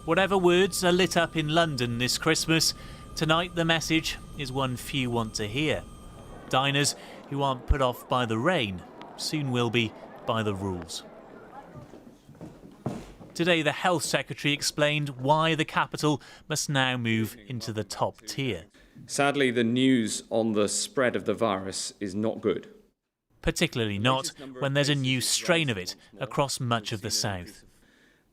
Whatever words are lit up in London this Christmas, tonight the message is one few want to hear. Diners who aren't put off by the rain soon will be by the rules. Today the Health Secretary explained why the capital must now move into the top tier. Sadly, the news on the spread of the virus is not good. Particularly not when there's a new strain of it across much of the south.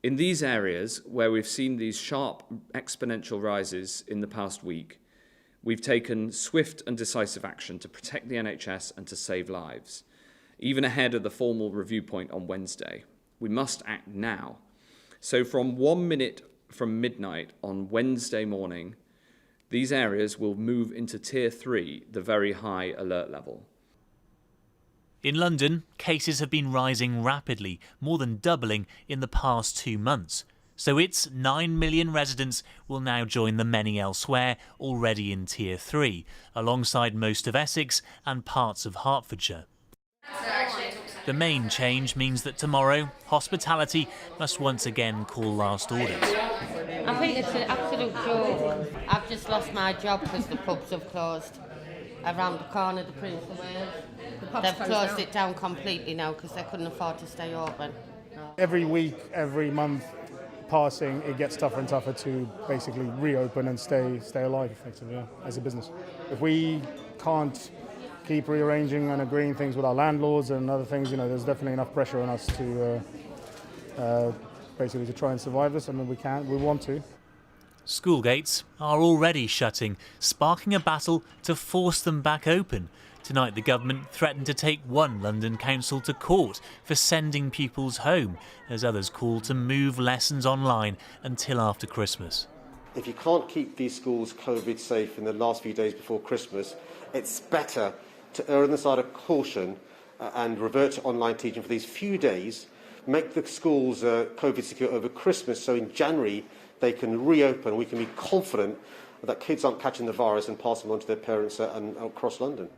In these areas where we've seen these sharp exponential rises in the past week, we've taken swift and decisive action to protect the NHS and to save lives. Even ahead of the formal review point on Wednesday, we must act now. So from 1 minute from midnight on Wednesday morning, these areas will move into Tier 3, the very high alert level. In London, cases have been rising rapidly, more than doubling in the past 2 months. So its 9 million residents will now join the many elsewhere already in Tier 3, alongside most of Essex and parts of Hertfordshire. The main change means that tomorrow, hospitality must once again call last orders. I think it's an absolute joke. I've just lost my job because the pubs have closed. Around the corner, the Prince of Wales. They've closed it down completely now because they couldn't afford to stay open. No. Every week, every month passing, it gets tougher and tougher to basically reopen and stay alive effectively as a business. If we can't keep rearranging and agreeing things with our landlords and other things, there's definitely enough pressure on us to basically to try and survive this. I mean, we want to. School gates are already shutting, sparking a battle to force them back open. Tonight the government threatened to take one London council to court for sending pupils home, as others call to move lessons online until after Christmas. If you can't keep these schools COVID safe in the last few days before Christmas, it's better to err on the side of caution and revert to online teaching for these few days, make the schools COVID secure over Christmas, so in January they can reopen. We can be confident that kids aren't catching the virus and passing on to their parents and across London.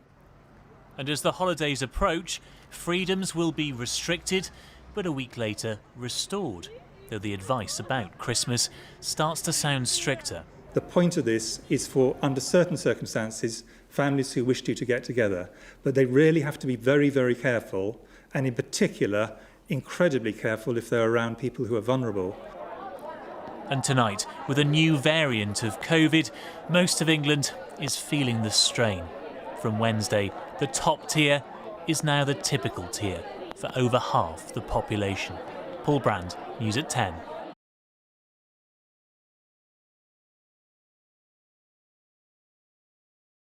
And as the holidays approach, freedoms will be restricted, but a week later restored, though the advice about Christmas starts to sound stricter. The point of this is for, under certain circumstances, families who wish to get together, but they really have to be very, very careful, and in particular, incredibly careful if they're around people who are vulnerable. And tonight, with a new variant of COVID, most of England is feeling the strain. From Wednesday, the top tier is now the typical tier for over half the population. Paul Brand, News at 10.